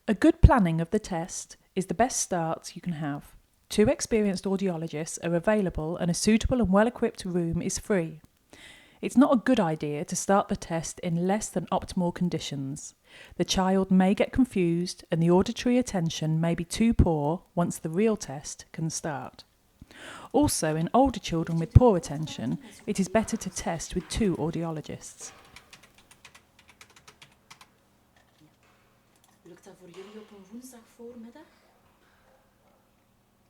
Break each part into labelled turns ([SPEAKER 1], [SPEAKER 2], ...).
[SPEAKER 1] A good planning of the test is the best start you can have. 2 experienced audiologists are available and a suitable and well-equipped room is free. It's not a good idea to start the test in less than optimal conditions. The child may get confused and the auditory attention may be too poor once the real test can start. Also, in older children with poor attention, it is better to test with 2 audiologists.
[SPEAKER 2] Lukt dat voor jullie op een woensdag voormiddag?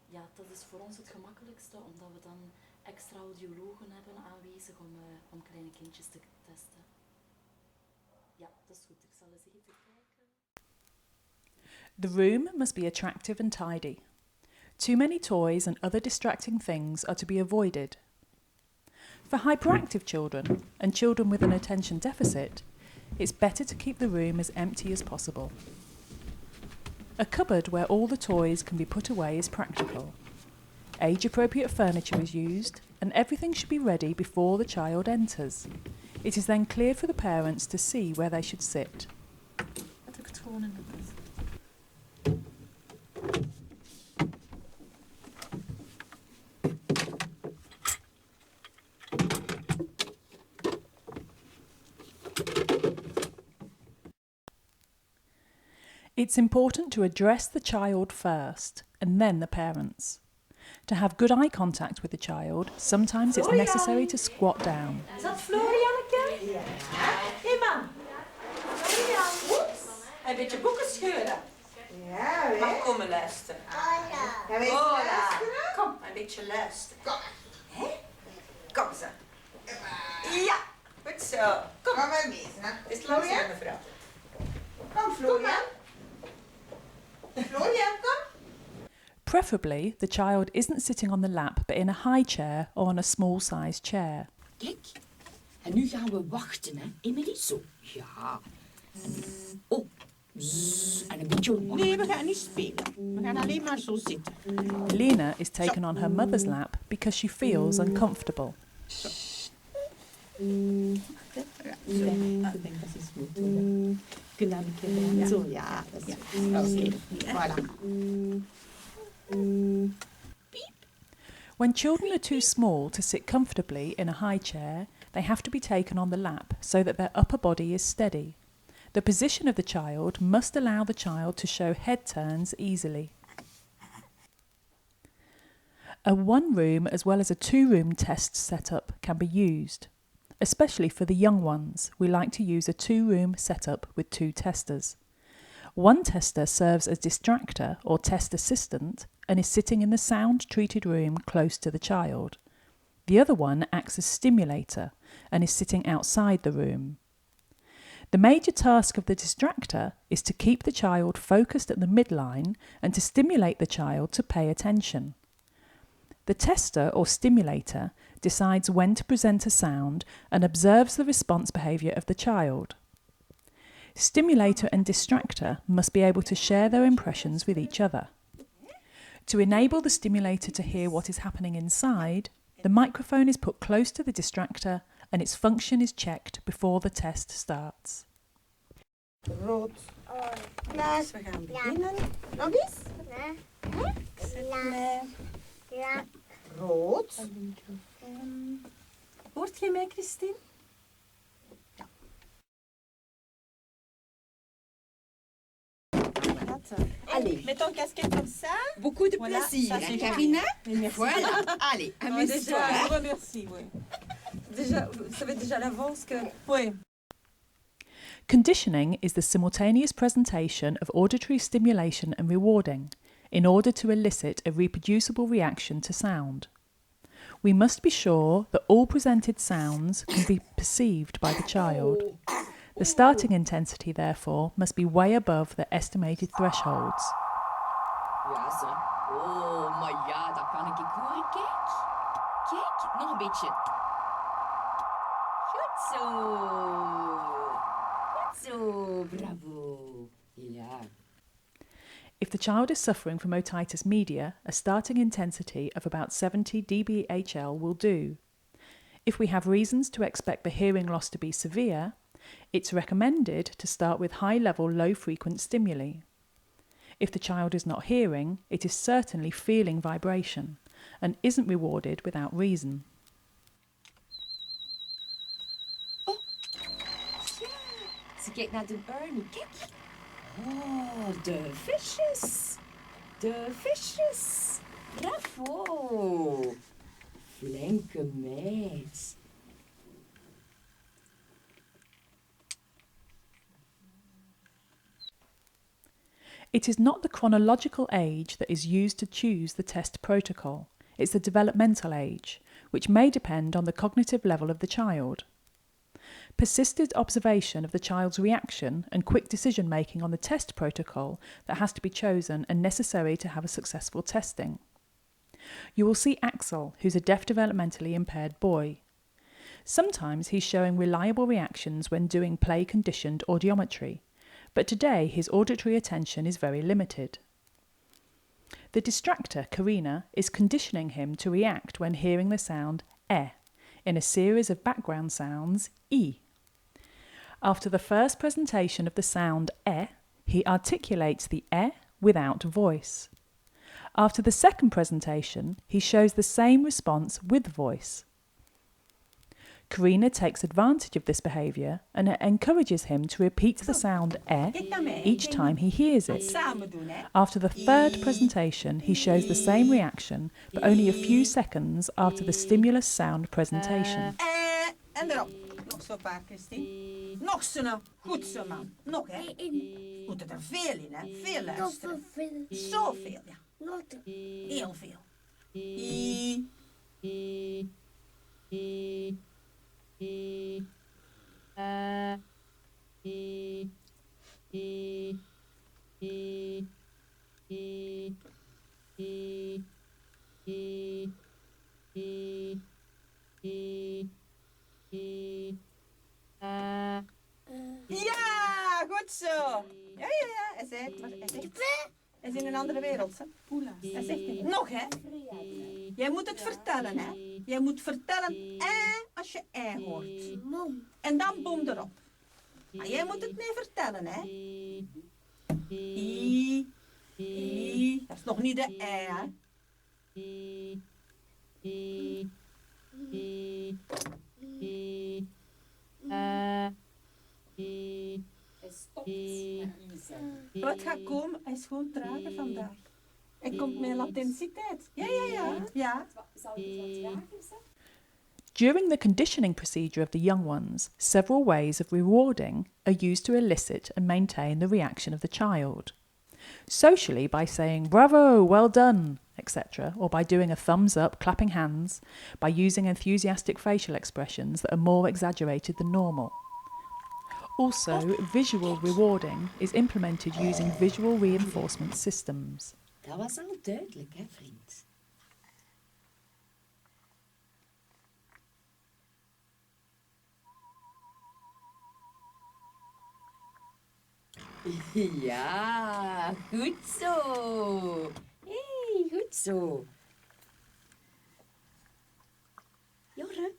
[SPEAKER 2] Ja, dat is voor ons het gemakkelijkste, omdat we dan extra audiologen hebben aanwezig om kleine kindjes te testen. Ja, dat is goed. Ik zal eens even kijken.
[SPEAKER 1] The room must be attractive and tidy. Too many toys and other distracting things are to be avoided. For hyperactive children and children with an attention deficit, it's better to keep the room as empty as possible. A cupboard where all the toys can be put away is practical. Age-appropriate furniture is used and everything should be ready before the child enters. It is then clear for the parents to see where they should sit.
[SPEAKER 2] Had ik het gewoon in de bus.
[SPEAKER 1] It's important to address the child first and then the parents. To have good eye contact with the child, sometimes it's necessary to squat down.
[SPEAKER 2] Is dat Florianneke? Ja. Hé man. Florian. Oeps. Een beetje boeken scheuren.
[SPEAKER 3] Ja, weet.
[SPEAKER 2] Mag komen luisteren.
[SPEAKER 3] Ja, weet je luisteren?
[SPEAKER 2] Kom, een beetje luisteren. Kom. Hé? Kom zo. Ja, goed zo.
[SPEAKER 3] Kom maar mee.
[SPEAKER 2] Het is langzaam, mevrouw.
[SPEAKER 3] Kom, Florian. Florian, kom.
[SPEAKER 1] Preferably, the child isn't sitting on the lap but in a high chair or on a small-sized chair.
[SPEAKER 4] Kijk, en nu gaan we wachten, hè. Emily, zo. Ja. Oh. En een beetje wachten.
[SPEAKER 5] Nee, we gaan niet spelen. We gaan alleen maar zo zitten.
[SPEAKER 1] Lena is taken on her mother's lap because she feels uncomfortable.
[SPEAKER 5] Ik denk dat is goed. Kunnen we een keer zo, ja, dat is goed. Oké, voilà.
[SPEAKER 1] When children are too small to sit comfortably in a high chair, they have to be taken on the lap so that their upper body is steady. The position of the child must allow the child to show head turns easily. A 1-room as well as a 2-room test setup can be used. Especially for the young ones, we like to use a 2-room setup with 2 testers. One tester serves as distractor or test assistant and is sitting in the sound-treated room close to the child. The other one acts as stimulator and is sitting outside the room. The major task of the distractor is to keep the child focused at the midline and to stimulate the child to pay attention. The tester or stimulator decides when to present a sound and observes the response behaviour of the child. Stimulator and distractor must be able to share their impressions with each other. To enable the stimulator to hear what is happening inside, the microphone is put close to the distractor and its function is checked before the test starts.
[SPEAKER 5] Rood. Klaas, we gaan beginnen. Nog eens?
[SPEAKER 3] Ja.
[SPEAKER 5] Rood. Hoort je mij, Christine? Allez, mets ton casquette comme ça.
[SPEAKER 4] Beaucoup de
[SPEAKER 5] Voilà,
[SPEAKER 4] plaisir,
[SPEAKER 5] ça,
[SPEAKER 4] hein,
[SPEAKER 5] c'est
[SPEAKER 4] Karina?
[SPEAKER 5] Merci.
[SPEAKER 4] Voilà. Allez, amuse-toi.
[SPEAKER 5] Je vous remercie, oui.
[SPEAKER 6] Déjà, vous savez déjà à l'avance que...
[SPEAKER 5] Oui.
[SPEAKER 1] Conditioning is the simultaneous presentation of auditory stimulation and rewarding in order to elicit a reproducible reaction to sound. We must be sure that all presented sounds can be perceived by the child. The starting intensity, therefore, must be way above the estimated thresholds.
[SPEAKER 4] Ja, zo. Oh, maar ja, dat kan ik horen. Kijk. Kijk, nog een beetje. Goed zo. Goed zo. Bravo. Ja.
[SPEAKER 1] If the child is suffering from otitis media, a starting intensity of about 70 dBHL will do. If we have reasons to expect the hearing loss to be severe, it's recommended to start with high-level, low-frequent stimuli. If the child is not hearing, it is certainly feeling vibration and isn't rewarded without reason.
[SPEAKER 4] Ze kijkt naar de Ernie. Kijk. Oh, de visjes. De visjes. Bravo. Flinke meid.
[SPEAKER 1] It is not the chronological age that is used to choose the test protocol. It's the developmental age, which may depend on the cognitive level of the child. Persisted observation of the child's reaction and quick decision making on the test protocol that has to be chosen and necessary to have a successful testing. You will see Axel, who's a deaf developmentally impaired boy. Sometimes he's showing reliable reactions when doing play-conditioned audiometry, but today his auditory attention is very limited. The distractor, Karina, is conditioning him to react when hearing the sound e in a series of background sounds e. After the first presentation of the sound e, he articulates the e without voice. After the second presentation, he shows the same response with voice. Karina takes advantage of this behaviour and encourages him to repeat the sound e each time he hears it. After the third presentation, he shows the same reaction, but only a few seconds after the stimulus sound presentation.
[SPEAKER 3] En erop. Nog zo paar, Christine. Nog zo nou. Goed zo, man. Nog, hè. Moet er veel in, hè. Veel luisteren. Zoveel, ja. Heel veel. I. Ja, goed zo. Ja. Hij zegt. Hij is in een andere wereld, hè. Hij zegt het. Nog, hè. Jij moet het vertellen, hè. Jij moet vertellen als je hoort. En dan boem erop. Maar jij moet het mee vertellen, hè. I. Dat is nog niet de hè. Wat gaat komen? Hij is gewoon trager vandaag. Hij komt met latensiteit. Ja.
[SPEAKER 1] During the conditioning procedure of the young ones, several ways of rewarding are used to elicit and maintain the reaction of the child. Socially, by saying bravo, well done, etc., or by doing a thumbs up, clapping hands, by using enthusiastic facial expressions that are more exaggerated than normal. Also, visual rewarding is implemented using visual reinforcement systems.
[SPEAKER 4] Dat was al duidelijk, hè, vriend? Ja, goed zo. Hey, goed zo. Jorre?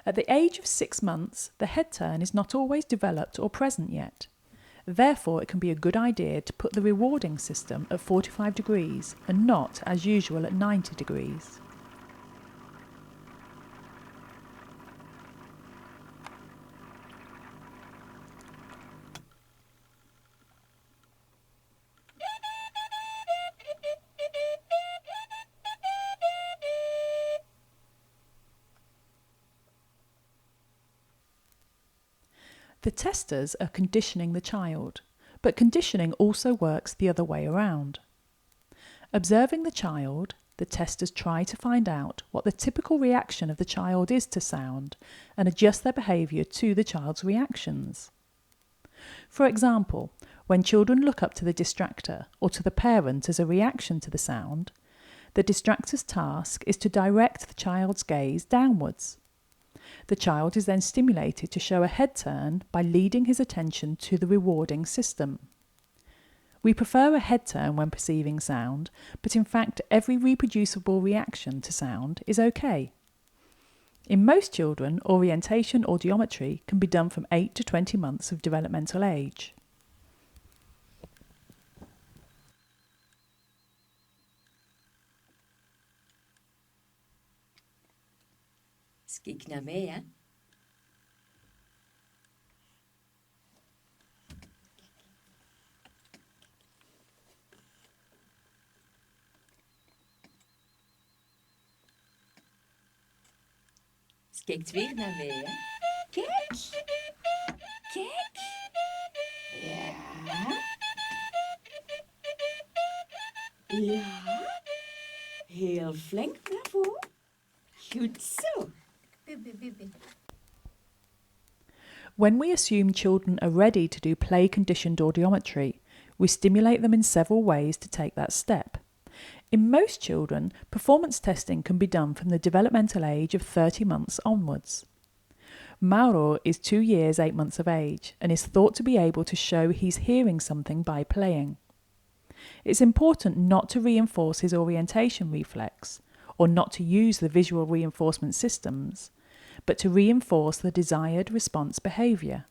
[SPEAKER 1] At the age of 6 months, the head turn is not always developed or present yet. Therefore, it can be a good idea to put the rewarding system at 45 degrees and not, as usual, at 90 degrees. The testers are conditioning the child, but conditioning also works the other way around. Observing the child, the testers try to find out what the typical reaction of the child is to sound and adjust their behaviour to the child's reactions. For example, when children look up to the distractor or to the parent as a reaction to the sound, the distractor's task is to direct the child's gaze downwards. The child is then stimulated to show a head turn by leading his attention to the rewarding system. We prefer a head turn when perceiving sound, but in fact every reproducible reaction to sound is okay. In most children, orientation audiometry can be done from 8 to 20 months of developmental age.
[SPEAKER 4] Dus kijk naar mij, hè. Dus kijkt weer naar mij, hè. Kijk. Kijk. Ja. Ja. Heel flink, bravo. Goed zo.
[SPEAKER 1] When we assume children are ready to do play-conditioned audiometry, we stimulate them in several ways to take that step. In most children, performance testing can be done from the developmental age of 30 months onwards. Mauro is 2 years 8 months of age and is thought to be able to show he's hearing something by playing. It's important not to reinforce his orientation reflex or not to use the visual reinforcement systems, but to reinforce the desired response behaviour.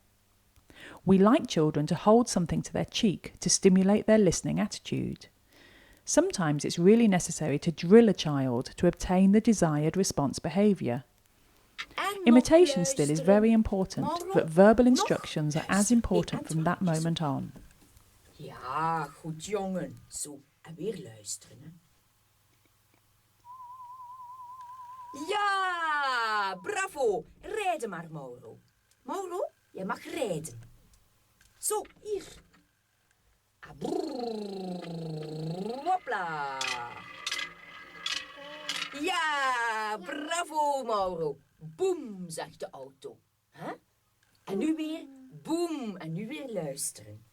[SPEAKER 1] We like children to hold something to their cheek to stimulate their listening attitude. Sometimes it's really necessary to drill a child to obtain the desired response behaviour. Imitation still is very important, but verbal instructions are as important from that moment on.
[SPEAKER 4] Ja, goed jongen. Zo, en weer luisteren, hè. Ja, bravo. Rijden maar, Mauro. Mauro, jij mag rijden. Zo, hier. Ah, brrr, hopla. Ja, bravo, Mauro. Boem, zegt de auto. Huh? En nu weer boem. En nu weer luisteren.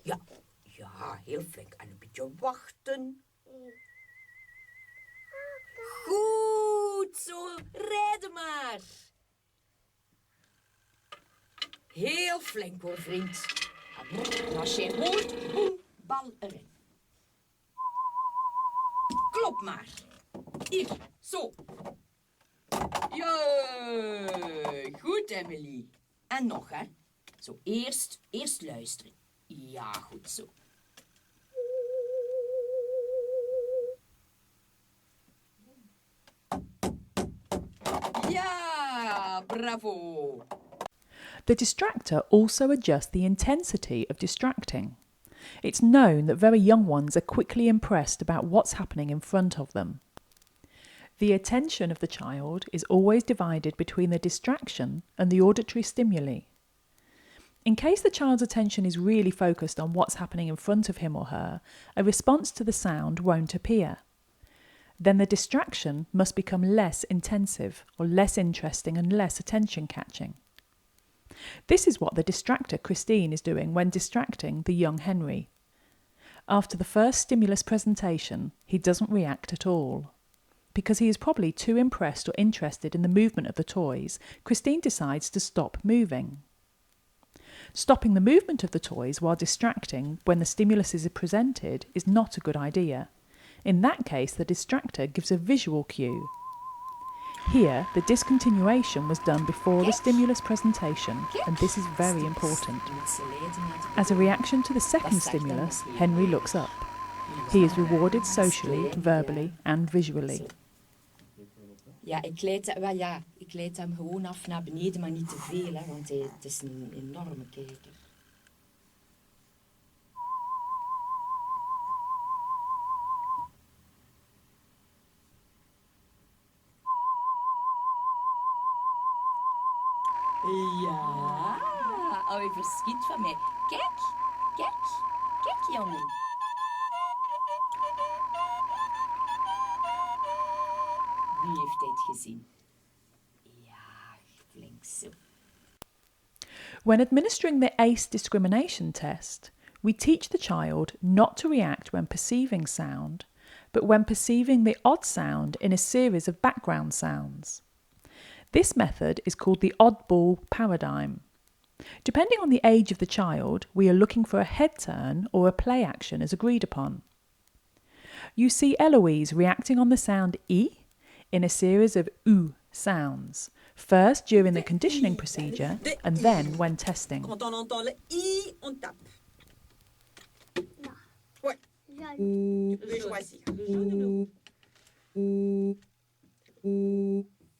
[SPEAKER 4] Ja, ja, heel flink. En een beetje wachten. Goed zo, rijden maar. Heel flink hoor, vriend. Als je hoort, boem, bal erin. Klop maar. Hier, zo. Jee, goed Emily. En nog hè. Zo, eerst luisteren. Ja, goed zo. Ja, bravo.
[SPEAKER 1] The distractor also adjusts the intensity of distracting. It's known that very young ones are quickly impressed about what's happening in front of them. The attention of the child is always divided between the distraction and the auditory stimuli. In case the child's attention is really focused on what's happening in front of him or her, a response to the sound won't appear. Then the distraction must become less intensive or less interesting and less attention-catching. This is what the distractor Christine is doing when distracting the young Henry. After the first stimulus presentation, he doesn't react at all. Because he is probably too impressed or interested in the movement of the toys, Christine decides to stop moving. Stopping the movement of the toys while distracting when the stimulus is presented is not a good idea. In that case, the distractor gives a visual cue. Here, the discontinuation was done before the stimulus presentation, and this is very important. As a reaction to the second stimulus, Henry looks up. He is rewarded socially, verbally and visually.
[SPEAKER 4] Ja, ik leid hem gewoon af naar beneden, maar niet te veel, hè, want het is een enorme kijker. Ja, oh, je verschiet van mij. Kijk, jongen. Wie heeft dit gezien? Ja, flink zo.
[SPEAKER 1] When administering the ACE discrimination test, we teach the child not to react when perceiving sound, but when perceiving the odd sound in a series of background sounds. This method is called the oddball paradigm. Depending on the age of the child, we are looking for a head turn or a play action as agreed upon. You see Eloise reacting on the sound E in a series of oo sounds, first during the conditioning procedure and then when testing.
[SPEAKER 3] Quand on entend le I, on tape. Ouais. Tu peux choisir.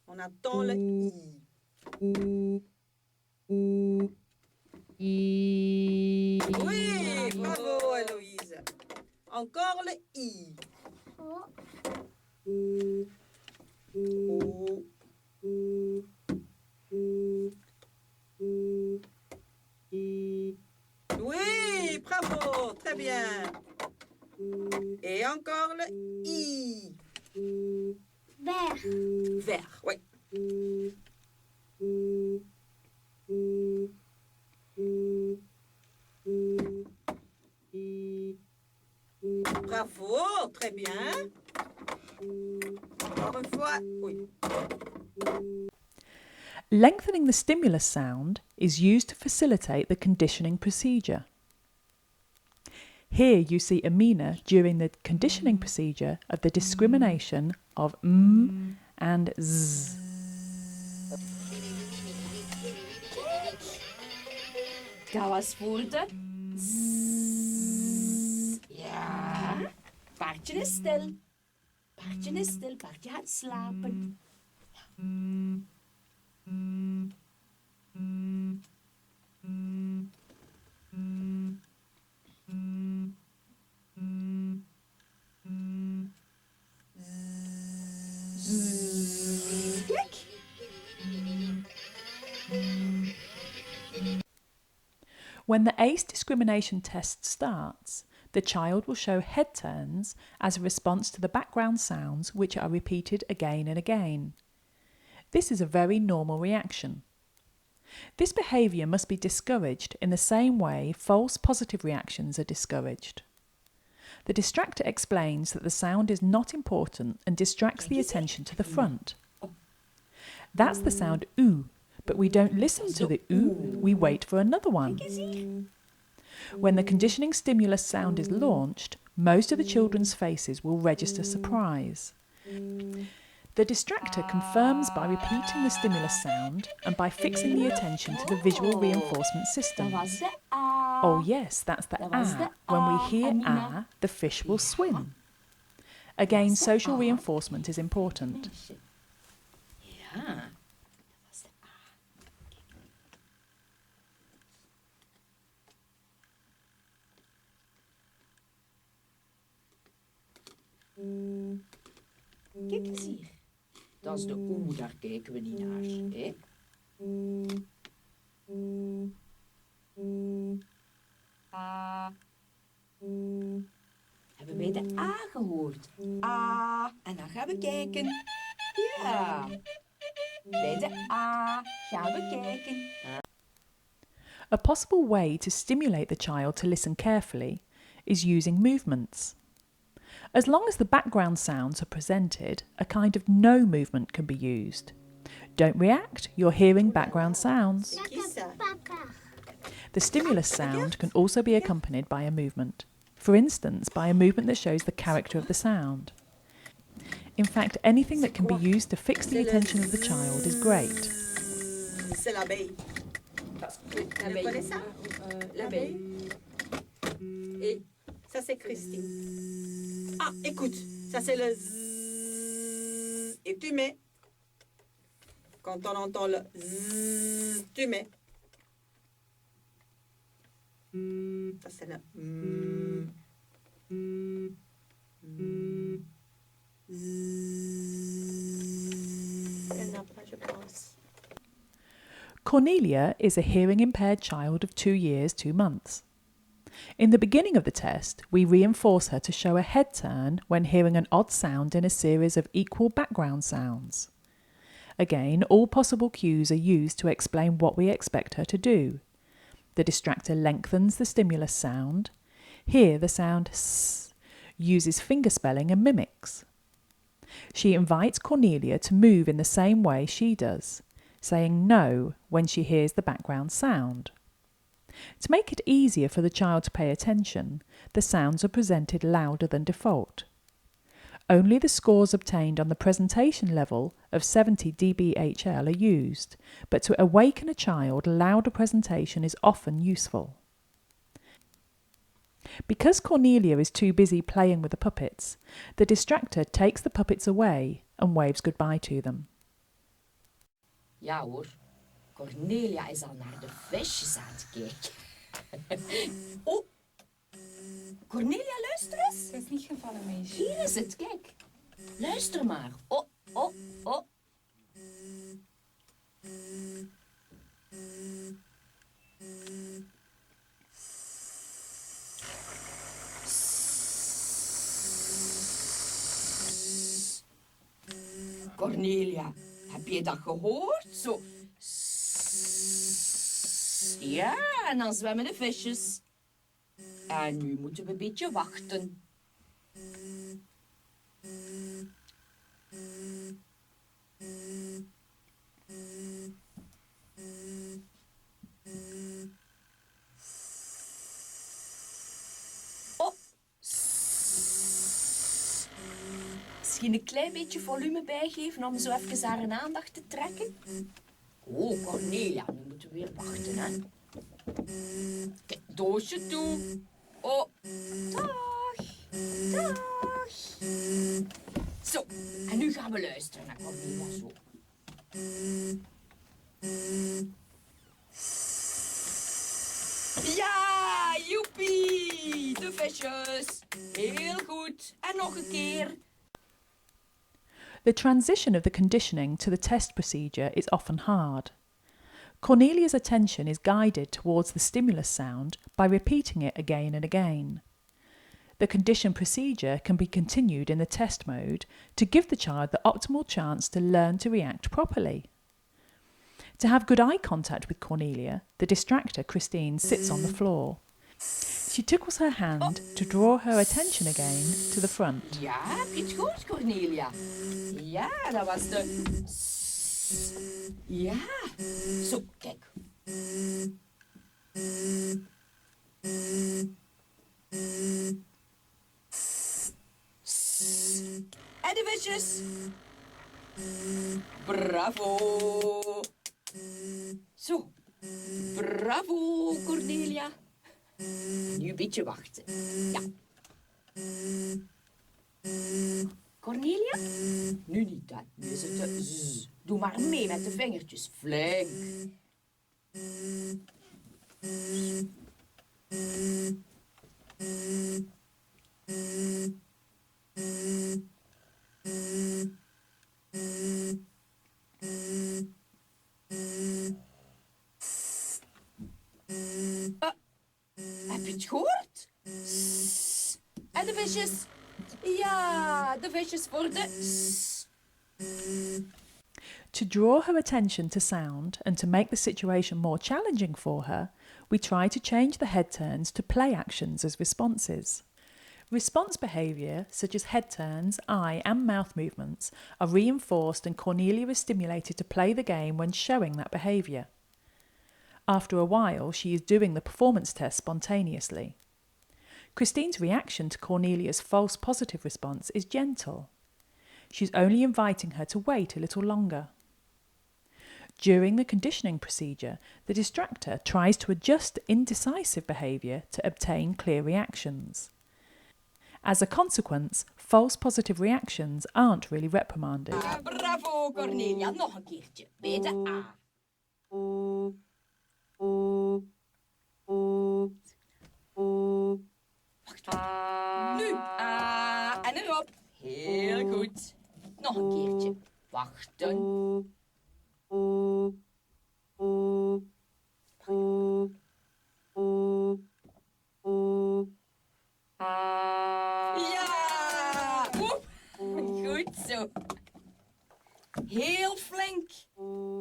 [SPEAKER 3] On attend le I. Oui, bravo Héloïse. Encore le I. Oui, bravo, très bien. Et encore le I.
[SPEAKER 7] Vert.
[SPEAKER 3] Vert, oui. Bravo, très bien. Encore une fois, oui.
[SPEAKER 1] Lengthening the stimulus sound is used to facilitate the conditioning procedure. Here you see Amina during the conditioning procedure of the discrimination of and z.
[SPEAKER 4] Dat was voor de zzz. Ja. Paardje is stil. Paardje is stil. Paardje gaat slapen. Kijk.
[SPEAKER 1] When the ACE discrimination test starts, the child will show head turns as a response to the background sounds which are repeated again and again. This is a very normal reaction. This behaviour must be discouraged in the same way false positive reactions are discouraged. The distractor explains that the sound is not important and distracts the attention to the front. That's the sound oo, but we don't listen to the oo, we wait for another one. When the conditioning stimulus sound is launched, most of the children's faces will register surprise. The distractor confirms by repeating the stimulus sound and by fixing the attention to the visual reinforcement system.
[SPEAKER 4] Dat was de A.
[SPEAKER 1] Oh yes, that's the a. When we hear a, the fish will swim. Again, social reinforcement is important.
[SPEAKER 4] Ja. Dat was de A. Kijk eens hier. Dat is de O, daar kijken we niet naar. Hè? A. Hebben wij de A gehoord? A. En dan gaan we kijken. Ja. Bij de A gaan we kijken.
[SPEAKER 1] A possible way to stimulate the child to listen carefully is using movements. As long as the background sounds are presented, a kind of no movement can be used. Don't react, you're hearing background sounds.
[SPEAKER 7] Papa.
[SPEAKER 1] The stimulus sound can also be accompanied by a movement. For instance, by a movement that shows the character of the sound. In fact, anything that can be used to fix the attention of the child is great.
[SPEAKER 3] C'est l'abeille. Vous connaissez ça?
[SPEAKER 4] L'abeille.
[SPEAKER 3] Et ça, c'est Christine. Ah, écoute, ça, c'est le zzz. Et tu mets. Quand on entend le zzz, tu mets. Ça, c'est le je pense.
[SPEAKER 1] Cornelia is a hearing impaired child of 2 years, 2 months. In the beginning of the test, we reinforce her to show a head turn when hearing an odd sound in a series of equal background sounds. Again, all possible cues are used to explain what we expect her to do. The distractor lengthens the stimulus sound. Here, the sound s uses fingerspelling and mimics. She invites Cornelia to move in the same way she does, saying no when she hears the background sound. To make it easier for the child to pay attention, the sounds are presented louder than default. Only the scores obtained on the presentation level of 70 dBHL are used, but to awaken a child, louder presentation is often useful. Because Cornelia is too busy playing with the puppets, the distractor takes the puppets away and waves goodbye to them.
[SPEAKER 4] Ja hoor, Cornelia is al naar de visjes aan het kijken. Oh, Cornelia, luister eens.
[SPEAKER 6] Ze is niet gevallen, meisje.
[SPEAKER 4] Hier is het, kijk. Luister maar. Oh, oh, oh. Cornelia, heb je dat gehoord? Zo. Ja, en dan zwemmen de visjes. En nu moeten we een beetje wachten. Oh. Misschien een klein beetje volume bijgeven om zo even haar aandacht te trekken. Oh, Cornelia, nu moeten we weer wachten, hè. Kijk, doosje toe. Oh, dag. Dag. Zo, en nu gaan we luisteren naar Cornelia zo. Ja, joepie, de visjes. Heel goed. En nog een keer.
[SPEAKER 1] The transition of the conditioning to the test procedure is often hard. Cornelia's attention is guided towards the stimulus sound by repeating it again and again. The condition procedure can be continued in the test mode to give the child the optimal chance to learn to react properly. To have good eye contact with Cornelia, the distractor, Christine, sits on the floor. She tickles her hand to draw her attention again to the front.
[SPEAKER 4] Ja, heb je het gehoord, Cornelia? Ja, dat was de... Ja, zo, kijk. En de visjes. Bravo. Zo. Bravo, Cornelia. Nu een beetje wachten. Ja. Cornelia? Nu niet, hè. Nu is het de z. Doe maar mee met de vingertjes. Flink. Heb je het gehoord? En de visjes? Ja, de visjes voor de...
[SPEAKER 1] To draw her attention to sound and to make the situation more challenging for her, we try to change the head turns to play actions as responses. Response behaviour, such as head turns, eye and mouth movements, are reinforced and Cornelia is stimulated to play the game when showing that behaviour. After a while, she is doing the performance test spontaneously. Christine's reaction to Cornelia's false positive response is gentle. She's only inviting her to wait a little longer. During the conditioning procedure, the distractor tries to adjust indecisive behaviour to obtain clear reactions. As a consequence, false positive reactions aren't really reprimanded.
[SPEAKER 4] Bravo, Cornelia. Nog een keertje. Bij de A. Wacht. Nu. A. En erop. Heel goed. Nog een keertje. Wachten. Ja! Woep. Goed zo. Heel flink.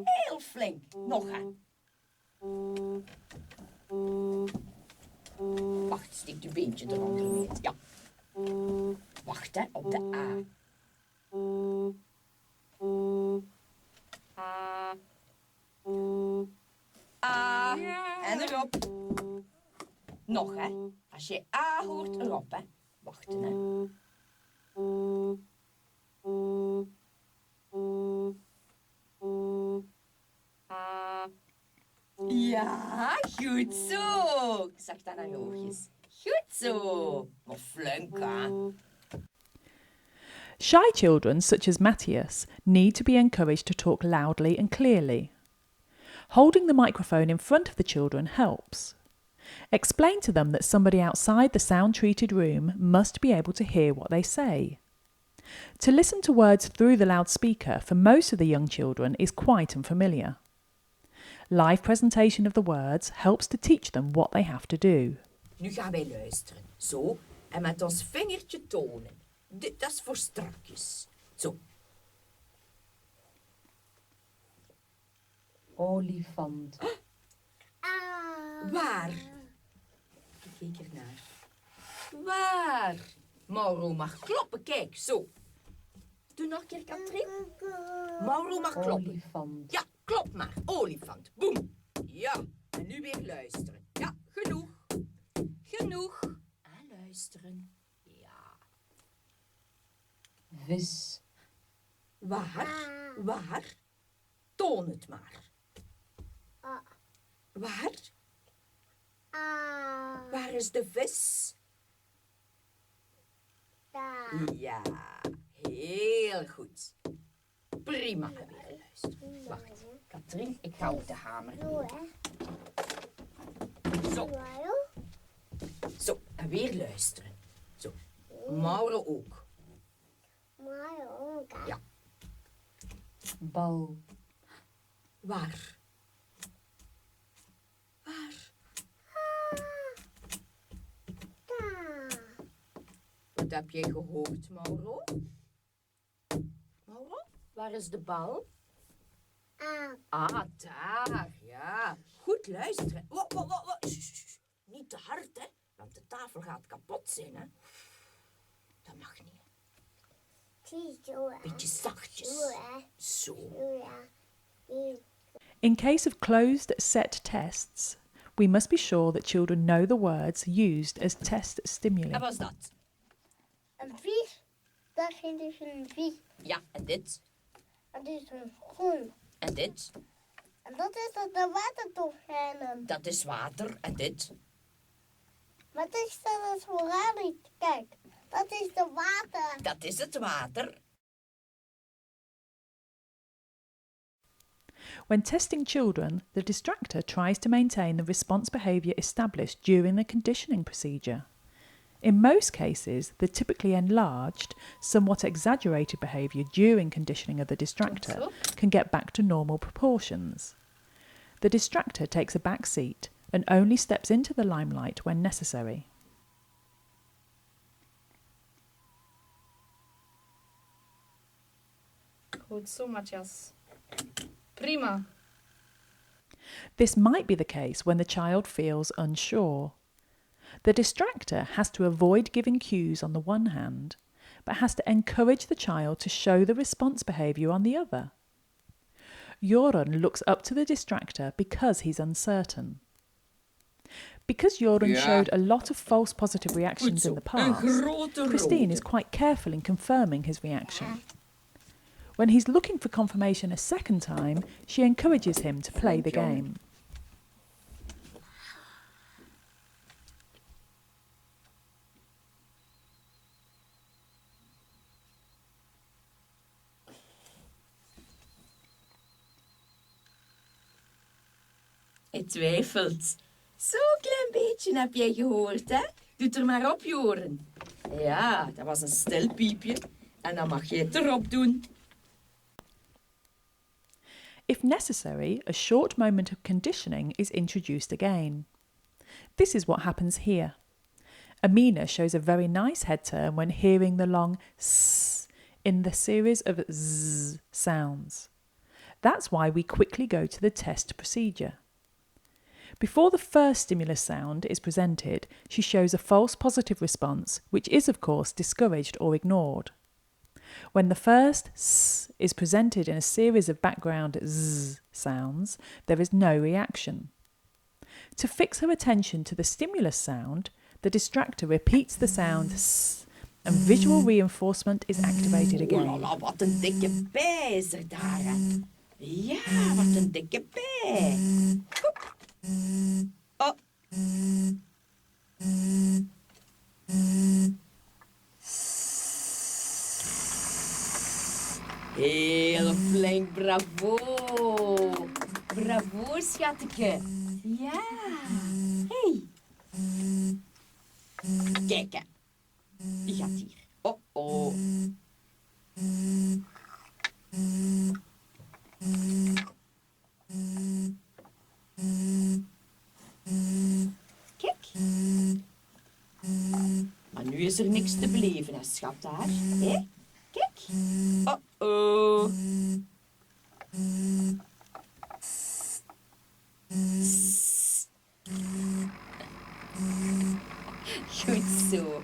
[SPEAKER 4] Heel flink. Nog aan. Wacht, steek je beentje eronder mee. Ja. Wacht, hè, op de A. A. En erop. Nog, hè. Als je A hoort, erop, hè. Wachten, hè. Ja, goed zo. Zacht aan haar oogjes. Goed zo. Maar flink, hè?
[SPEAKER 1] Shy children, such as Matthias, need to be encouraged to talk loudly and clearly. Holding the microphone in front of the children helps. Explain to them that somebody outside the sound-treated room must be able to hear what they say. To listen to words through the loudspeaker for most of the young children is quite unfamiliar. Live presentation of the words helps to teach them what they have to do.
[SPEAKER 4] Nu gaan wij luisteren. Zo. En met ons vingertje tonen. Dat is voor strakjes. Zo.
[SPEAKER 5] Olifant.
[SPEAKER 4] Waar? Ik kijk ernaar. Waar? Mauro mag kloppen, kijk, zo. Doe nog een keer, Katrien. Mauro mag kloppen.
[SPEAKER 5] Olifant.
[SPEAKER 4] Ja, klop maar. Olifant. Boem. Ja. En nu weer luisteren. Ja, genoeg. Genoeg. En luisteren. Ja.
[SPEAKER 5] Vis.
[SPEAKER 4] Waar? Waar? Toon het maar. Waar? Waar is de vis? Ja, heel goed. Prima. Weer luisteren. Wacht, Katrien, ik ga op de hamer. Zo. Zo, en weer luisteren. Zo. Mauro ook. Ja.
[SPEAKER 5] Bal.
[SPEAKER 4] Waar? Waar? Wat heb jij gehoord, Mauro? Mauro, waar is de bal? Ah, daar, ja. Goed luisteren. Shh. Niet te hard, hè. Want de tafel gaat kapot zijn, hè. Dat mag niet. Beetje zachtjes. Zo.
[SPEAKER 1] In case of closed set tests, we must be sure that children know the words used as test stimuli.
[SPEAKER 4] En was dat?
[SPEAKER 7] Een vis, dat is dus een vis.
[SPEAKER 4] Ja, en dit?
[SPEAKER 7] Dat is een groen.
[SPEAKER 4] En dit?
[SPEAKER 7] En dat is dat de watertofijnen.
[SPEAKER 4] Dat is water. En dit?
[SPEAKER 7] Wat is dat voor raar? Kijk, dat is de water.
[SPEAKER 4] Dat is het water.
[SPEAKER 1] When testing children, the distractor tries to maintain the response behaviour established during the conditioning procedure. In most cases, the typically enlarged, somewhat exaggerated behaviour during conditioning of the distractor can get back to normal proportions. The distractor takes a back seat and only steps into the limelight when necessary.
[SPEAKER 6] Goed zo, Matthias. Prima.
[SPEAKER 1] This might be the case when the child feels unsure. The distractor has to avoid giving cues on the one hand, but has to encourage the child to show the response behaviour on the other. Joran looks up to the distractor because he's uncertain. Because Joran showed a lot of false positive reactions in the past, Christine is quite careful in confirming his reaction. When he's looking for confirmation a second time, she encourages him to play the game.
[SPEAKER 4] Hij twijfelt. Zo'n klein beetje heb jij gehoord, hè? Doe het er maar op, Joren. Ja, dat was een stil piepje. En dan mag je het erop doen.
[SPEAKER 1] If necessary, a short moment of conditioning is introduced again. This is what happens here. Amina shows a very nice head turn when hearing the long s in the series of z sounds. That's why we quickly go to the test procedure. Before the first stimulus sound is presented, she shows a false positive response, which is of course discouraged or ignored. When the first s is presented in a series of background z sounds, there is no reaction. To fix her attention to the stimulus sound, the distractor repeats the sound s and visual reinforcement is activated again.
[SPEAKER 4] Oelala, wat een dikke bij is er daar. Hè. Ja, wat een dikke bij. Hoep. Oh. Heel flink, bravo. Bravo, schatje. Ja. Hey. Kijk, hè. Die gaat hier. Oh, oh. Kijk. Maar nu is er niks te beleven, hè, schat daar. Hé? Kijk. Oh, oh. Goed zo.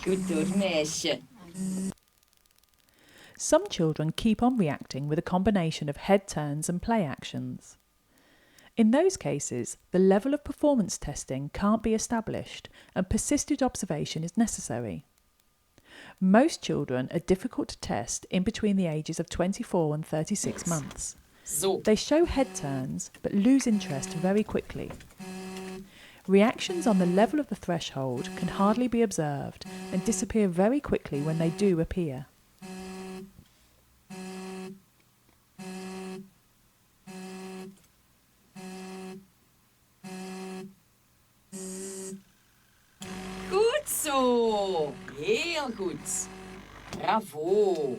[SPEAKER 4] Goed door, meisje.
[SPEAKER 1] Some children keep on reacting with a combination of head turns and play actions. In those cases, the level of performance testing can't be established and persisted observation is necessary. Most children are difficult to test in between the ages of 24 and 36 months.
[SPEAKER 4] Zo.
[SPEAKER 1] They show head turns but lose interest very quickly. Reactions on the level of the threshold can hardly be observed and disappear very quickly when they do appear.
[SPEAKER 4] Goed zo. Heel goed. Bravo.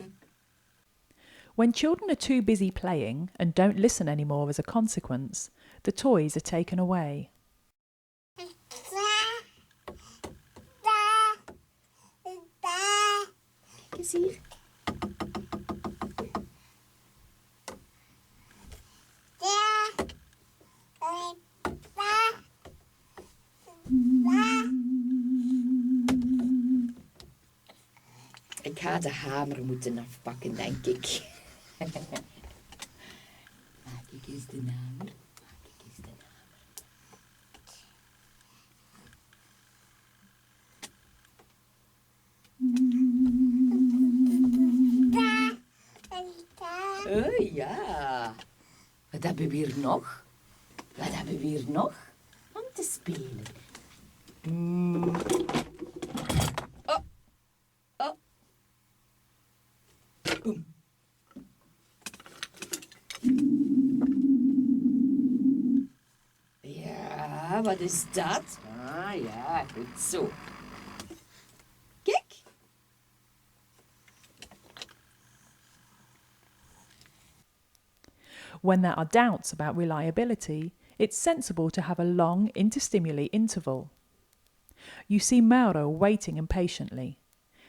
[SPEAKER 1] When children are too busy playing and don't listen anymore as a consequence, the toys are taken away.
[SPEAKER 4] Kijk eens hier. Ik ga de hamer moeten afpakken, denk ik. Maak ik eens de hamer. Maak ik eens de hamer. Oh ja. Wat hebben we hier nog? Wat hebben we hier nog om te spelen? Oh. Oh. Boem. Ja, wat is dat? Ah ja, goed zo. Kijk.
[SPEAKER 1] When there are doubts about reliability, it's sensible to have a long interstimuli interval. You see Mauro waiting impatiently.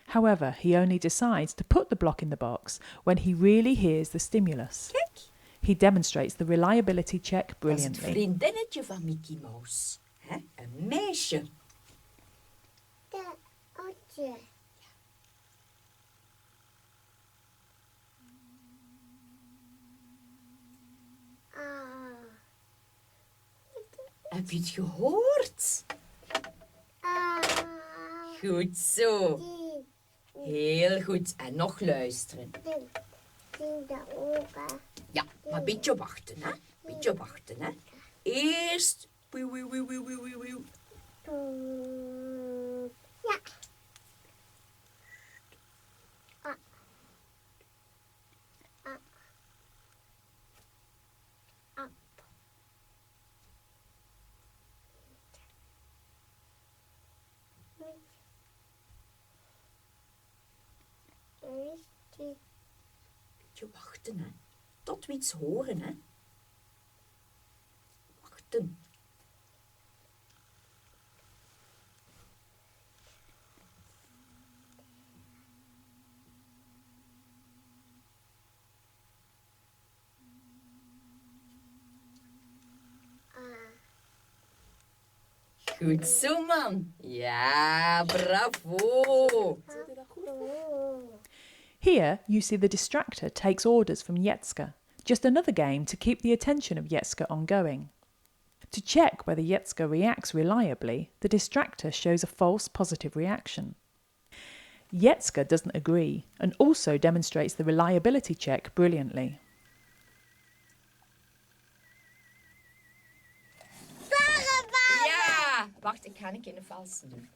[SPEAKER 1] However, he only decides to put the block in the box when he really hears the stimulus.
[SPEAKER 4] Kijk.
[SPEAKER 1] He demonstrates the reliability check
[SPEAKER 4] Dat is het
[SPEAKER 1] brilliantly.
[SPEAKER 4] vriendinnetje van Mickey Mouse. Hè? Een meisje. Heb je het gehoord? Goed zo. Heel goed. En nog luisteren. Ja, maar een beetje wachten, hè. Beetje wachten, hè. Eerst... Wieuw, wieuw, wieuw, wieuw, wieuw, wieuw.
[SPEAKER 7] Ja.
[SPEAKER 4] Beetje wachten, hè. Tot we iets horen, hè. Wachten. Goed zo, man. Ja, bravo.
[SPEAKER 1] Here you see the Distractor takes orders from Jetska, just another game to keep the attention of Jetska ongoing. To check whether Jetska reacts reliably, the distractor shows a false positive reaction. Jetska doesn't agree and also demonstrates the reliability check brilliantly.
[SPEAKER 4] Ja! Wacht, ik ga een keer een valse doen.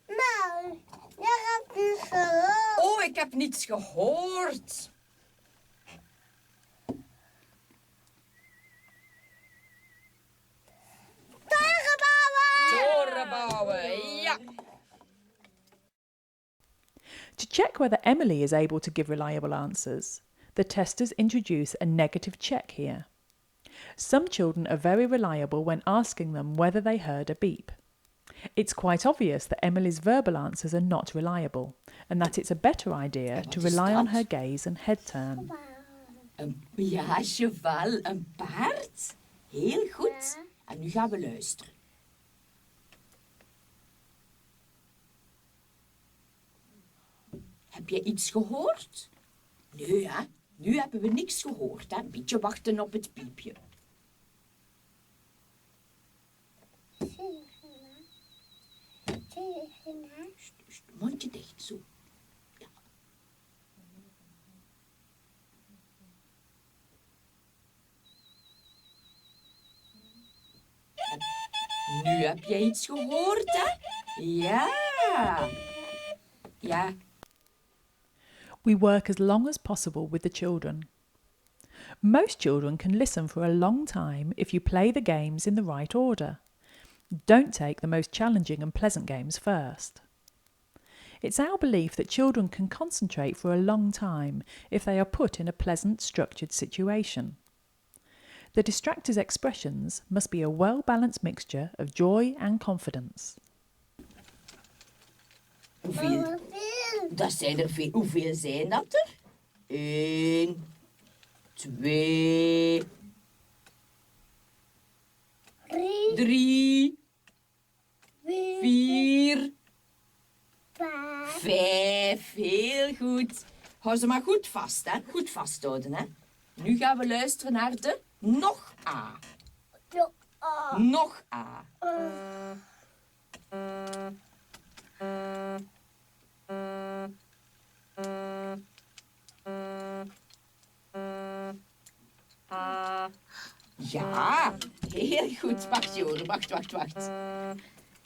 [SPEAKER 7] Nou, je hebt niet gehoord.
[SPEAKER 4] Oh, ik heb niets gehoord. Toren bouwen, ja.
[SPEAKER 1] To check whether Emily is able to give reliable answers, the testers introduce a negative check here. Some children are very reliable when asking them whether they heard a beep. It's quite obvious that Emily's verbal answers are not reliable and that it's a better idea to rely on her gaze and head turn.
[SPEAKER 4] Ja, cheval, een paard. Heel goed. En nu gaan we luisteren. Heb je iets gehoord? Nee, hè? Nu hebben we niks gehoord, hè? Een beetje wachten op het piepje. Mondje dicht, zo. Ja. En nu heb je iets gehoord, hè? Ja. Ja.
[SPEAKER 1] We work as long as possible with the children. Most children can listen for a long time if you play the games in the right order. Don't take the most challenging and pleasant games first. It's our belief that children can concentrate for a long time if they are put in a pleasant, structured situation. The distractor's expressions must be a well-balanced mixture of joy and confidence.
[SPEAKER 4] Hoeveel? Dat zijn er veel. Hoeveel zijn dat er? 1, 2, 3, 4, 5. Heel goed. Hou ze maar goed vast, hè? Goed vasthouden, hè? Nu gaan we luisteren naar de nog A. Nog A. Ja, heel goed. Wacht, Joren. Wacht.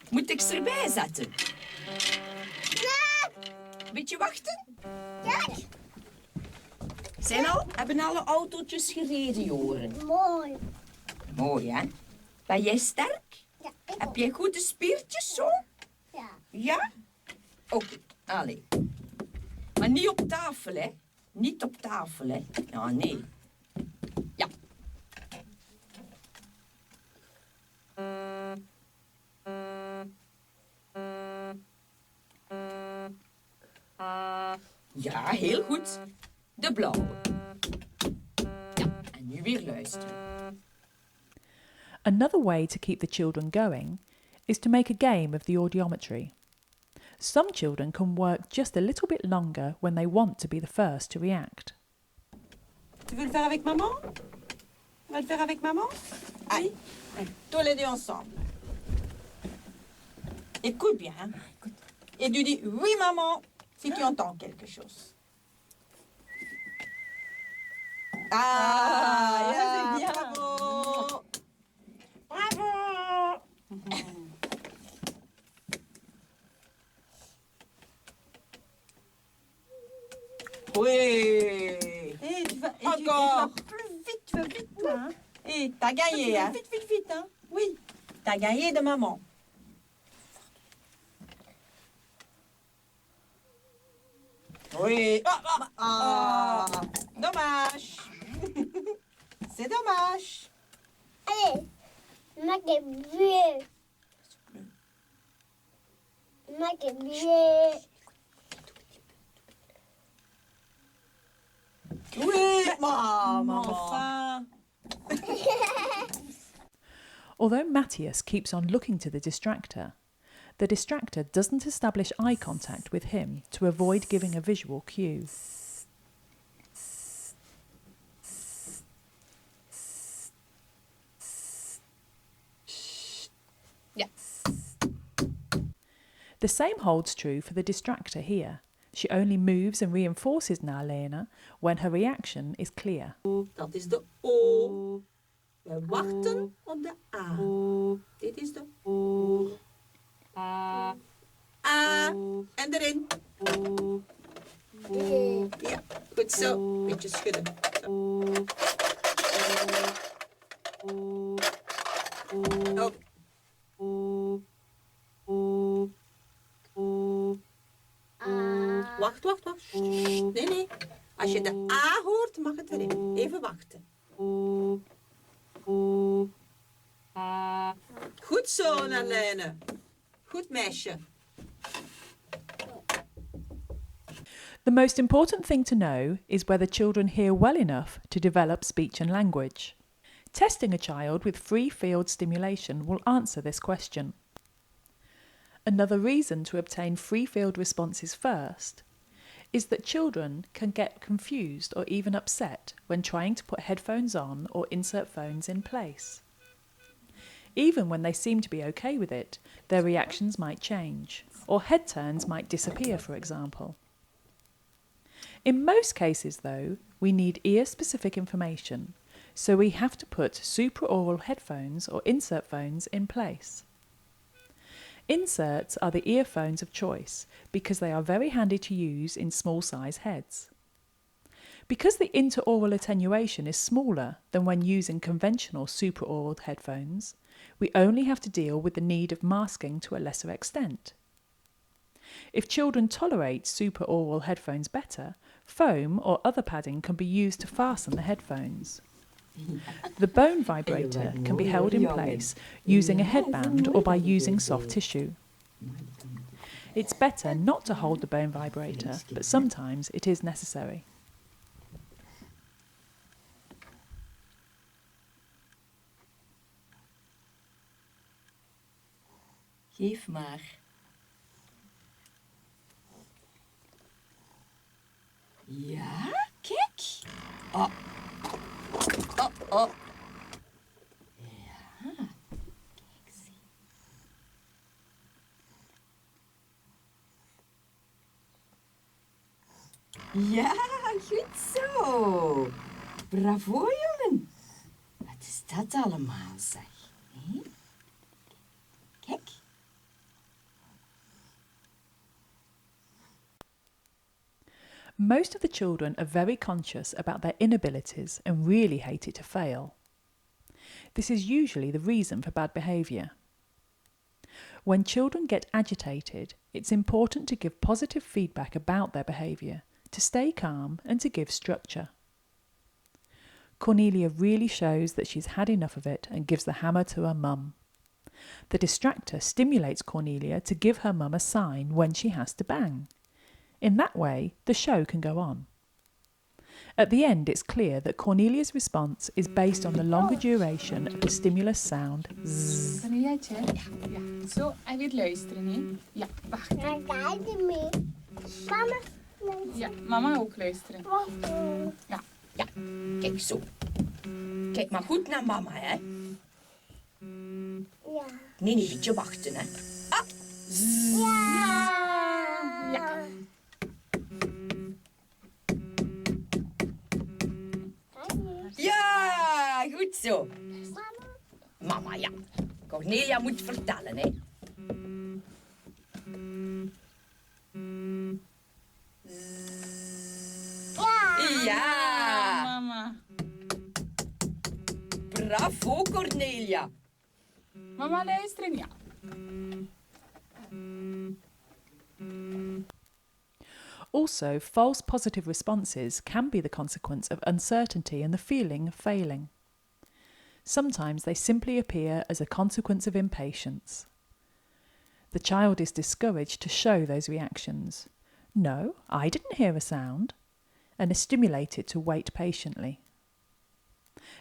[SPEAKER 4] Moet ik ze erbij zetten? Beetje wachten?
[SPEAKER 7] Kijk.
[SPEAKER 4] Hebben alle autootjes gereden, Joren?
[SPEAKER 7] Mooi.
[SPEAKER 4] Mooi, hè? Ben jij sterk?
[SPEAKER 7] Ja, ik
[SPEAKER 4] Heb jij goede spiertjes zo?
[SPEAKER 7] Ja.
[SPEAKER 4] Ja? Oké, allee. Maar niet op tafel, hè? Niet op tafel, hè? Ja, nee. Ja. Ja, heel goed. De blauwe. Ja, en nu weer luisteren.
[SPEAKER 1] Another way to keep the children going is to make a game of the audiometry. Some children can work just a little bit longer when they want to be the first to react.
[SPEAKER 3] Tu veux le faire avec maman? On va le faire avec maman? Allez, tous les deux ensemble. Écoute bien. Hein? Et tu dis oui maman si tu entends quelque chose. Ah, c'est bien. Bravo. Bravo. Oui. Et tu vas
[SPEAKER 4] Encore.
[SPEAKER 3] tu vas vite toi. Hein? Et t'as gagné. Hein? Vite, hein? Oui. T'as gagné de maman. Oui. Dommage. C'est dommage.
[SPEAKER 7] Allez, maak het weer. Maak het weer.
[SPEAKER 3] Oui, maman. Enfin.
[SPEAKER 1] Although Matthias keeps on looking to the distractor doesn't establish eye contact with him to avoid giving a visual cue. The same holds true for the distractor here. She only moves and reinforces nalena when her reaction is clear.
[SPEAKER 3] Dat is de O. We wachten op de A. Dit is de O. A. En erin. Ja, goed zo. Beetje schudden. Zo. Oh. Wacht. Nee. Als je de A hoort, mag het erin. Even wachten. Goed zo, Nadine. Goed meisje.
[SPEAKER 1] The most important thing to know is whether children hear well enough to develop speech and language. Testing a child with free field stimulation will answer this question. Another reason to obtain free field responses first is that children can get confused or even upset when trying to put headphones on or insert phones in place. Even when they seem to be okay with it, their reactions might change, or head turns might disappear, for example. In most cases, though, we need ear-specific information, so we have to put supraoral headphones or insert phones in place. Inserts are the earphones of choice because they are very handy to use in small size heads. Because the interoral attenuation is smaller than when using conventional supraoral headphones, we only have to deal with the need of masking to a lesser extent. If children tolerate supraoral headphones better, foam or other padding can be used to fasten the headphones. The bone vibrator can be held in place using a headband or by using soft tissue. It's better not to hold the bone vibrator, but sometimes it is necessary.
[SPEAKER 4] Geef maar. Ja, kijk. Oh. Ja, kijk zie. Ja, goed zo. Bravo, jongen. Wat is dat allemaal, zeg? Hé? Kijk.
[SPEAKER 1] Most of the children are very conscious about their inabilities and really hate it to fail. This is usually the reason for bad behaviour. When children get agitated, it's important to give positive feedback about their behaviour, to stay calm and to give structure. Cornelia really shows that she's had enough of it and gives the hammer to her mum. The distractor stimulates Cornelia to give her mum a sign when she has to bang. In that way, the show can go on. At the end, it's clear that Cornelia's response is based on the longer duration of the stimulus sound zzz.
[SPEAKER 6] Corneliaatje? Ja. Zo, en weer luisteren, hè? Ja, wacht.
[SPEAKER 7] Ga je mee? Mama.
[SPEAKER 6] Ja, mama ook luisteren.
[SPEAKER 4] Ja, kijk zo. Kijk maar goed naar mama, hè.
[SPEAKER 7] Ja.
[SPEAKER 4] Nee, een beetje wachten, hè. Ah.
[SPEAKER 6] Ja.
[SPEAKER 4] Ja, goed zo. Mama, ja. Cornelia moet vertellen, hè. Ja.
[SPEAKER 6] Mama.
[SPEAKER 4] Bravo, Cornelia.
[SPEAKER 6] Mama luisteren, ja.
[SPEAKER 1] Also, false positive responses can be the consequence of uncertainty and the feeling of failing. Sometimes they simply appear as a consequence of impatience. The child is discouraged to show those reactions. No, I didn't hear a sound, and is stimulated to wait patiently.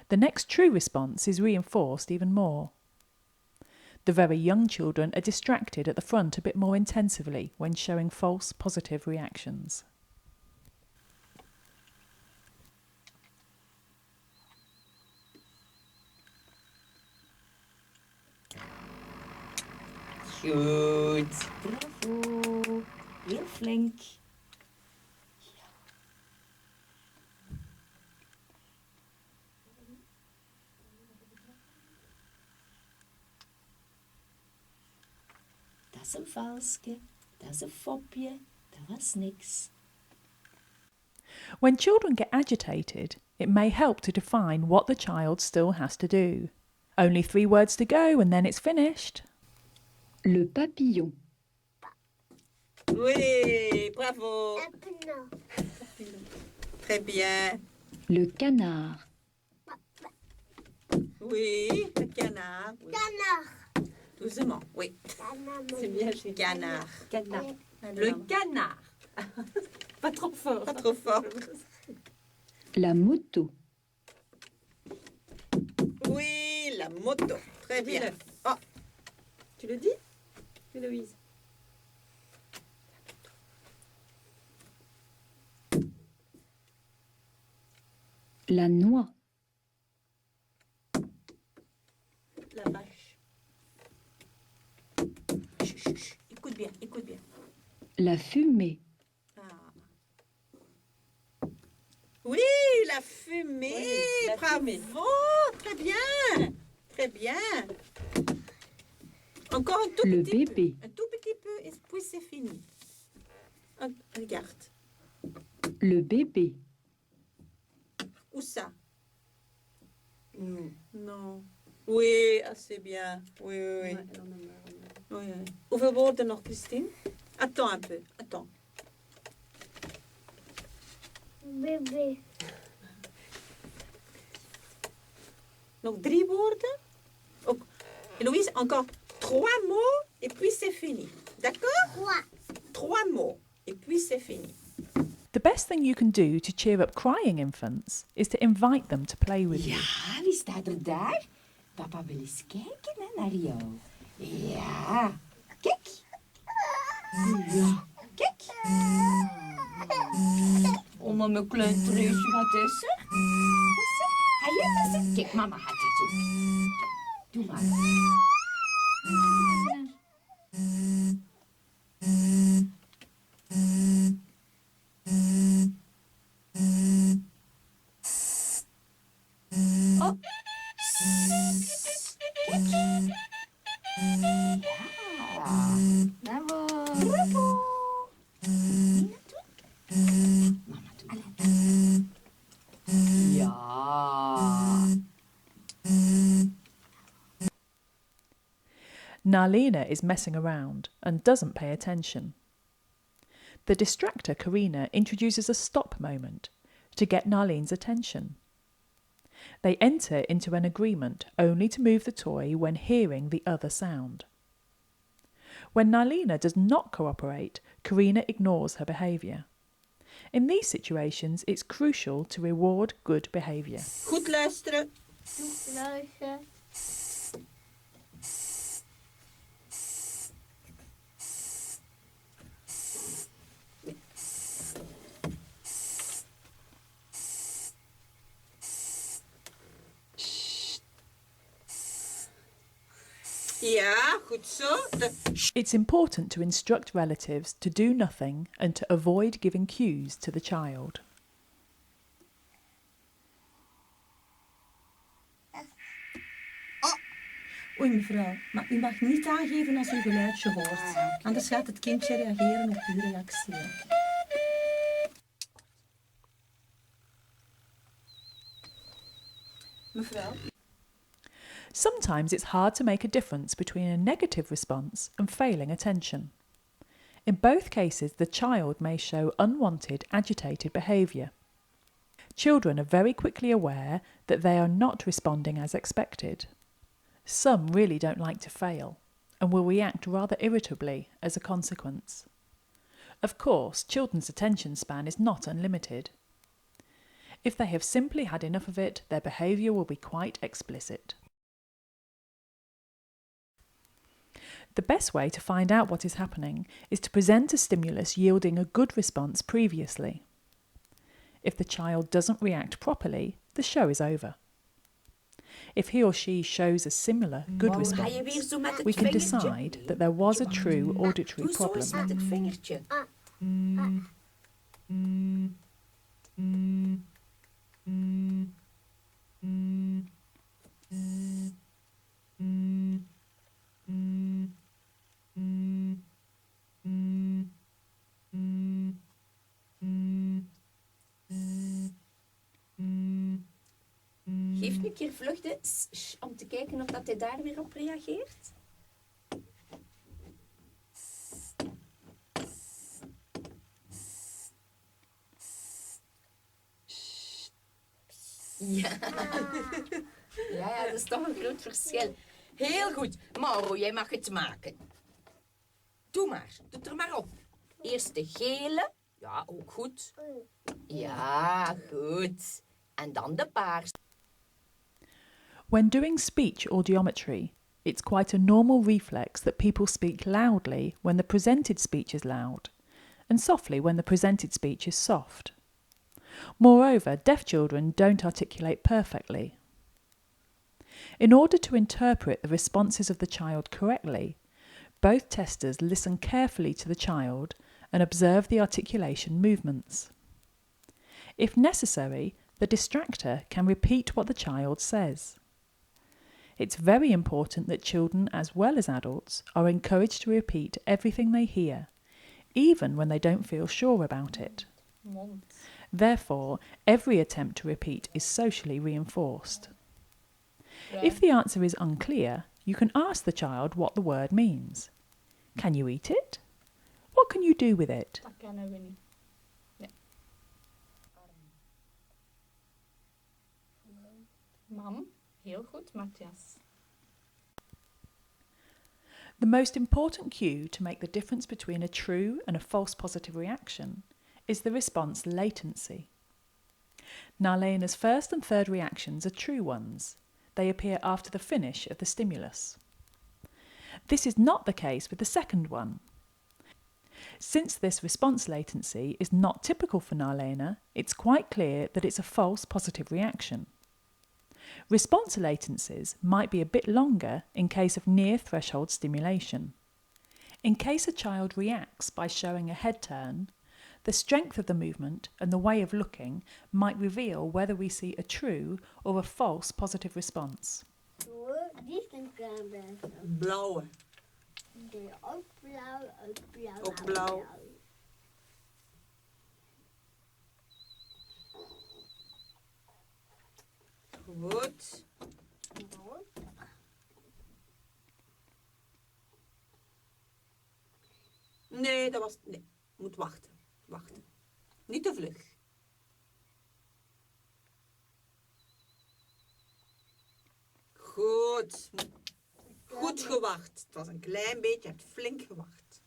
[SPEAKER 1] The next true response is reinforced even more. The very young children are distracted at the front a bit more intensively when showing false positive reactions.
[SPEAKER 4] Goed. Bravo. Heel flink. Dat is een valske. Dat is een fopje. Dat was niks.
[SPEAKER 1] When children get agitated, it may help to define what the child still has to do. Only 3 words to go and then it's finished.
[SPEAKER 8] Le papillon.
[SPEAKER 3] Oui, bravo.
[SPEAKER 7] Papillon.
[SPEAKER 3] Très bien.
[SPEAKER 8] Le canard.
[SPEAKER 3] Oui, le canard. Oui.
[SPEAKER 7] Canard.
[SPEAKER 3] Doucement, oui.
[SPEAKER 5] C'est bien, j'ai
[SPEAKER 3] Canard.
[SPEAKER 5] Canard.
[SPEAKER 3] Le canard.
[SPEAKER 5] Pas trop fort.
[SPEAKER 3] Pas trop fort.
[SPEAKER 8] La moto.
[SPEAKER 3] Oui, la moto. Très bien.
[SPEAKER 5] Dis-le.
[SPEAKER 3] Oh,
[SPEAKER 5] Tu le dis, Héloïse?
[SPEAKER 8] La noix.
[SPEAKER 3] la vache. Chut, chut, chut. Écoute bien, écoute bien.
[SPEAKER 8] La fumée.
[SPEAKER 3] Ah. Oui, la fumée.
[SPEAKER 5] Oui, la
[SPEAKER 3] Bravo.
[SPEAKER 5] fumée.
[SPEAKER 3] Très bien. Très bien. Encore un tout
[SPEAKER 8] Le
[SPEAKER 3] petit
[SPEAKER 8] bébé.
[SPEAKER 3] peu. Un tout petit peu et puis c'est fini. Regarde.
[SPEAKER 8] Le bébé.
[SPEAKER 3] Où ça? Non. Oui, assez bien. Oui, oui, oui.
[SPEAKER 5] Ouais, non, non, non, non.
[SPEAKER 3] Oui, oui. Hoeveel woorden nog, Christine? Attends un peu. Attends.
[SPEAKER 7] Bébé.
[SPEAKER 3] Donc 3 woorden. Ook. Héloïse, encore 3 mots et puis c'est fini. D'accord? 3 mots et puis c'est fini.
[SPEAKER 1] The best thing you can do to cheer up crying infants is to invite them to play with you.
[SPEAKER 4] Ja, wie staat er daar? Papa wil eens kijken hè, naar jou. Ja, kijk. Ja, kijk. Oh, maar mijn klein treusje, wat is er? Wat is er? Hij is er. Kijk, mama gaat het doen. Doe maar. Oh. Kijk. Ja. Bravo. Bravo. Wie dat doen? Mama doet dat. Ja.
[SPEAKER 1] Nalina is messing around and doesn't pay attention. The distractor, Karina, introduces a stop moment to get Narlene's attention. They enter into an agreement only to move the toy when hearing the other sound. When Nalina does not cooperate, Karina ignores her behaviour. In these situations, it's crucial to reward good behaviour.
[SPEAKER 3] Goed luisteren.
[SPEAKER 7] Luister.
[SPEAKER 3] Ja, goed zo.
[SPEAKER 1] It's important to instruct relatives to do nothing and to avoid giving cues to the child.
[SPEAKER 3] Oei mevrouw, maar u mag niet aangeven als u geluidje hoort. Anders gaat het kindje reageren op uw reactie. Mevrouw?
[SPEAKER 1] Sometimes it's hard to make a difference between a negative response and failing attention. In both cases, the child may show unwanted, agitated behaviour. Children are very quickly aware that they are not responding as expected. Some really don't like to fail and will react rather irritably as a consequence. Of course, children's attention span is not unlimited. If they have simply had enough of it, their behaviour will be quite explicit. The best way to find out what is happening is to present a stimulus yielding a good response previously. If the child doesn't react properly, the show is over. If he or she shows a similar good
[SPEAKER 4] Ga je
[SPEAKER 1] response,
[SPEAKER 4] weer zo met het
[SPEAKER 1] we can
[SPEAKER 4] vingertje?
[SPEAKER 1] decide that there was a true auditory
[SPEAKER 4] Doe zo eens
[SPEAKER 1] problem.
[SPEAKER 4] met het vingertje. Geef nu een keer vlug de om te kijken of dat hij daar weer op reageert. Ja. Ja, dat is toch een groot verschil. Heel goed. Mauro, jij mag het maken. Doe maar. Doe er maar op. Eerst de gele. Ja, ook goed. Ja, goed. En dan de paars.
[SPEAKER 1] When doing speech audiometry, it's quite a normal reflex that people speak loudly when the presented speech is loud, and softly when the presented speech is soft. Moreover, deaf children don't articulate perfectly. In order to interpret the responses of the child correctly, both testers listen carefully to the child and observe the articulation movements. If necessary, the distractor can repeat what the child says. It's very important that children as well as adults are encouraged to repeat everything they hear, even when they don't feel sure about it. Therefore, every attempt to repeat is socially reinforced. If the answer is unclear, you can ask the child what the word means. Can you eat it? What can you do with it?
[SPEAKER 6] Dat kennen we niet. Nee. Mam, heel goed, Matthias.
[SPEAKER 1] The most important cue to make the difference between a true and a false positive reaction is the response latency. Nalena's first and third reactions are true ones. They appear after the finish of the stimulus. This is not the case with the second one. Since this response latency is not typical for Nalena, it's quite clear that it's a false positive reaction. Response latencies might be a bit longer in case of near threshold stimulation. In case a child reacts by showing a head turn, the strength of the movement and the way of looking might reveal whether we see a true or a false positive response.
[SPEAKER 7] Die is een klein beetje.
[SPEAKER 3] Blauwe.
[SPEAKER 7] Ook blauw, ook blauw.
[SPEAKER 3] Ook blauw. Goed. Nee, dat was... Nee, moet wachten. Wachten. Niet te vlug. Goed. Goed gewacht. Het was een klein beetje, je hebt flink gewacht.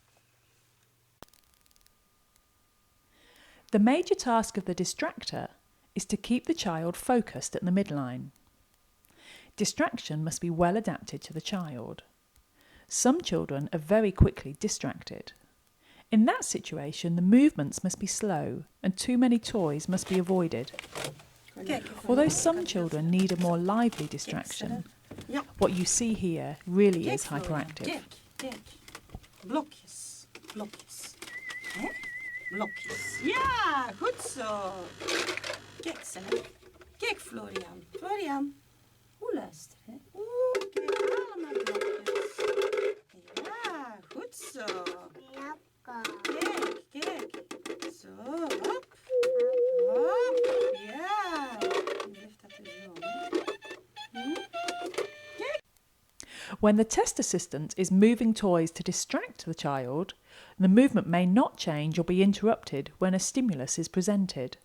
[SPEAKER 1] The major task of the distractor is to keep the child focused at the midline. Distraction must be well adapted to the child. Some children are very quickly distracted. In that situation, the movements must be slow and too many toys must be avoided. Although some children need a more lively distraction, what you see here really is hyperactive.
[SPEAKER 3] Kijk. Blokjes. Blokjes. Hè? Blokjes. Ja, goed zo. Kijk, Sam. Kijk, Florian. Florian. Hoe luister, hè? Kijk, allemaal blokjes. Ja, goed zo. Kijk. Zo, hop. Hop. Ja. Blijft dat er zo, hè? Kijk.
[SPEAKER 1] When the test assistant is moving toys to distract the child, the movement may not change or be interrupted when a stimulus is presented.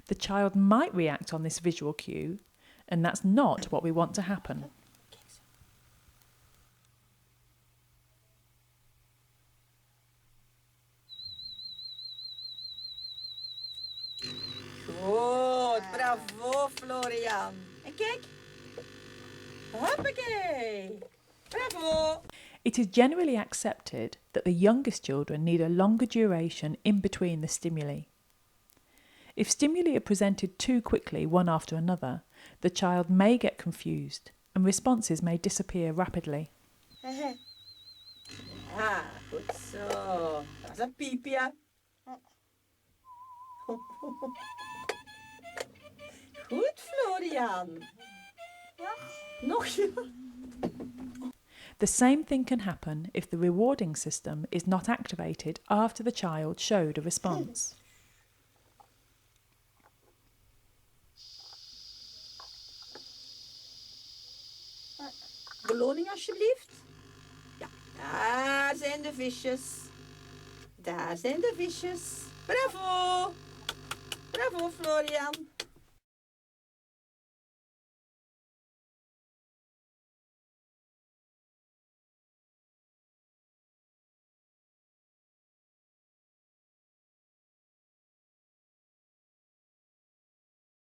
[SPEAKER 1] The child might react on this visual cue, and that's not what we want to happen.
[SPEAKER 3] Goed, bravo Florian. En kijk. Hoppakee. Bravo.
[SPEAKER 1] It is generally accepted that the youngest children need a longer duration in between the stimuli. If stimuli are presented too quickly one after another, The child may get confused and responses may disappear rapidly.
[SPEAKER 3] Ja, goed zo. Dat is een piepje. Goed, Florian. Nog ja.
[SPEAKER 1] The same thing can happen if the rewarding system is not activated after the child showed a response.
[SPEAKER 3] Beloning alsjeblieft. Ja, daar zijn de visjes. Daar zijn de visjes. Bravo. Bravo, Florian.